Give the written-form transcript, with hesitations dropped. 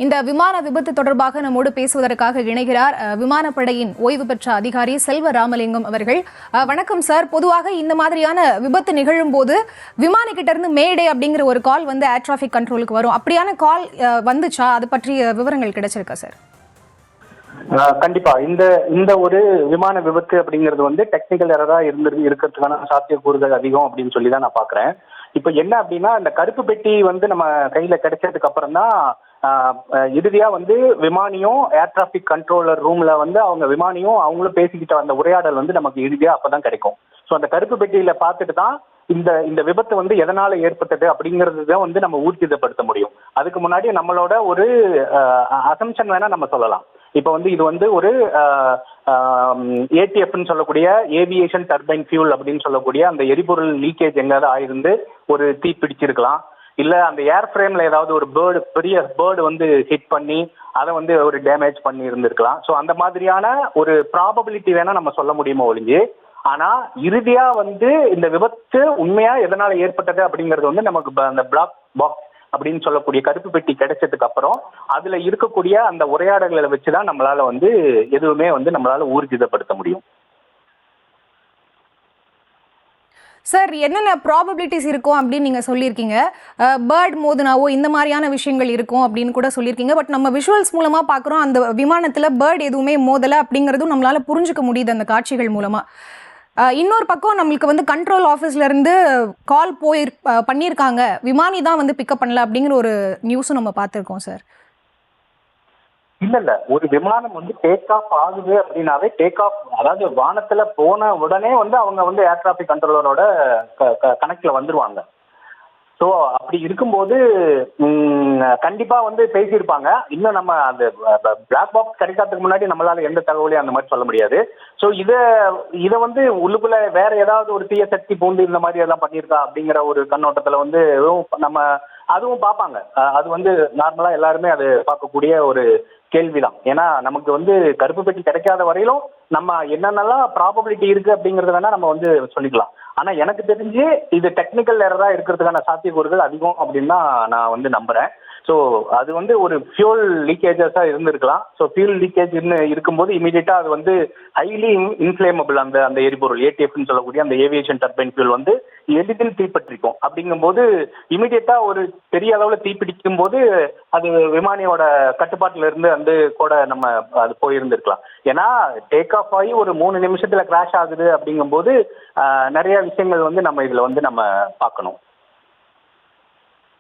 இந்த விமான விபத்து தொடர்பாக நம்மோடு பேசுவதற்காக இணைகிறார் விமானப்படையின் ஓய்வு பெற்ற அதிகாரி செல்வ ராமலிங்கம் அவர்கள். வணக்கம் சார். பொதுவாக இந்த மாதிரியான விபத்து நிகழும் போது விமானி கிட்ட இருந்து மேடே அப்படிங்கிற ஒரு கால் வந்து ஏர் டிராஃபிக் கண்ட்ரோலுக்கு வரும். அப்படியான கால் வந்துச்சா? அது பற்றிய விவரங்கள் கிடைச்சிருக்கா சார்? கண்டிப்பா இந்த ஒரு விமான விபத்து அப்படிங்கிறது வந்து டெக்னிக்கல் எரரா இருக்கிறதுக்கான சாத்தியக்கூறுகள் அதிகம் அப்படின்னு சொல்லி தான் நான் பாக்குறேன். இப்ப என்ன அப்படின்னா, இந்த கருப்பு பெட்டி வந்து நம்ம கையில கிடைச்சதுக்கு அப்புறம் தான் இறுதியா வந்து விமானியும் ஏர் டிராபிக் கண்ட்ரோலர் ரூம்ல வந்து அவங்க விமானியும் அவங்களும் பேசிக்கிட்ட அந்த உரையாடல் வந்து நமக்கு இறுதியா அப்பதான் கிடைக்கும். ஸோ அந்த கருப்பு பெட்டியில பார்த்துட்டு தான் இந்த இந்த விபத்து வந்து எதனால ஏற்பட்டது அப்படிங்கிறது தான் வந்து நம்ம ஊர்ஜிதப்படுத்த முடியும். அதுக்கு முன்னாடி நம்மளோட ஒரு அசம்ஷன் வேணா நம்ம சொல்லலாம். இப்ப வந்து இது வந்து ஒரு ஏடிஎஃப்னு சொல்லக்கூடிய ஏவியேஷன் டர்பைன் ஃபியூல் அப்படின்னு சொல்லக்கூடிய அந்த எரிபொருள் லீக்கேஜ் எங்காவது ஆயிருந்து ஒரு தீ பிடிச்சிருக்கலாம். இல்ல அந்த ஏர் ஃப்ரேம்ல ஏதாவது ஒரு பெரிய பேர்டு வந்து ஹிட் பண்ணி அதை வந்து ஒரு டேமேஜ் பண்ணி இருந்திருக்கலாம். ஸோ அந்த மாதிரியான ஒரு ப்ராபபிலிட்டி வேணா நம்ம சொல்ல முடியுமோ ஒழிஞ்சு, ஆனா இறுதியா வந்து இந்த விபத்து உண்மையா எதனால ஏற்பட்டது அப்படிங்கிறது வந்து நமக்கு அந்த பிளாக் பாக்ஸ் அப்படின்னு சொல்லக்கூடிய கருப்பு பெட்டி கிடைச்சதுக்கு அப்புறம் அதுல இருக்கக்கூடிய அந்த உரையாடல்களை வச்சுதான் நம்மளால வந்து எதுவுமே வந்து நம்மளால ஊர்ஜிதப்படுத்த முடியும். சார், என்னென்ன ப்ராபபிலிட்டிஸ் இருக்கும் அப்படின்னு நீங்கள் சொல்லியிருக்கீங்க. பேர்ட் மோதுனாவோ இந்த மாதிரியான விஷயங்கள் இருக்கும் அப்படின்னு கூட சொல்லியிருக்கீங்க. பட் நம்ம விஷுவல்ஸ் மூலமாக பார்க்குறோம், அந்த விமானத்தில் பேர்ட் எதுவுமே மோதலை அப்படிங்கிறதும் நம்மளால் புரிஞ்சுக்க முடியுது அந்த காட்சிகள் மூலமாக. இன்னொரு பக்கம் நம்மளுக்கு வந்து கண்ட்ரோல் ஆஃபீஸ்லேருந்து கால் பண்ணியிருக்காங்க, விமானி தான் வந்து பிக்கப் பண்ணல அப்படிங்கிற ஒரு நியூஸும் நம்ம பார்த்துருக்கோம் சார். இல்ல ஒரு விமானம் வந்து டேக் ஆஃப் ஆகுது அப்படின்னாவே டேக் ஆஃப், அதாவது வானத்துல போன உடனே வந்து அவங்க வந்து ஏர் டிராபிக் கண்ட்ரோலரோட கனெக்ட்ல வந்துருவாங்க. ஸோ அப்படி இருக்கும்போது கண்டிப்பா வந்து பேசியிருப்பாங்க. இன்னும் நம்ம அந்த பிளாக் பாக்ஸ் கிடைக்காததுக்கு முன்னாடி நம்மளால எந்த தகவலையும் அந்த மாதிரி சொல்ல முடியாது. ஸோ இதை வந்து உள்ளுக்குள்ள வேற ஏதாவது ஒரு தீய சக்தி பூந்து இந்த மாதிரி எல்லாம் பண்ணியிருக்கா அப்படிங்கிற ஒரு கண்ணோட்டத்துல வந்து நம்ம அதுவும் பார்ப்பாங்க. அது வந்து நார்மலா எல்லாருமே அது பார்க்கக்கூடிய ஒரு கேள்விதான். ஏன்னா நமக்கு வந்து கருப்பு பெட்டி கிடைக்காத வரையிலும் நம்ம என்னென்னலாம் ப்ராபபிலிட்டி இருக்கு அப்படிங்கறத வேணா நம்ம வந்து சொல்லிக்கலாம். ஆனா எனக்கு தெரிஞ்சு இது டெக்னிக்கல் எரரா இருக்கிறதுக்கான சாத்தியக்கூறுகள் அதிகம் அப்படின்னு தான் நான் வந்து நம்புறேன். ஸோ அது வந்து ஒரு ஃபியூல் லீக்கேஜஸா இருந்திருக்கலாம். ஸோ ஃபியூல் லீக்கேஜ் இருக்கும்போது இமீடியட்டா அது வந்து ஹைலி இன்ஃபிளேமபிள், அந்த அந்த எரிபொருள் ஏடிஎஃப்னு சொல்லக்கூடிய அந்த ஏவியேஷன் டர்பைன் ஃபியூல் வந்து எளிதில் தீப்பற்றிக்கும். அப்படிங்கும்போது இமீடியட்டா ஒரு பெரிய அளவுல தீப்பிடிக்கும் போது அது விமானியோட கட்டுப்பாட்டுல இருந்து வந்து கூட நம்ம அது போயிருந்திருக்கலாம். ஏன்னா டேக் ஆஃப் ஆகி ஒரு 3 நிமிஷத்துல கிராஷ் ஆகுது அப்படிங்கும்போது நிறைய விஷயங்கள் வந்து நம்ம இதுல வந்து நம்ம பார்க்கணும்.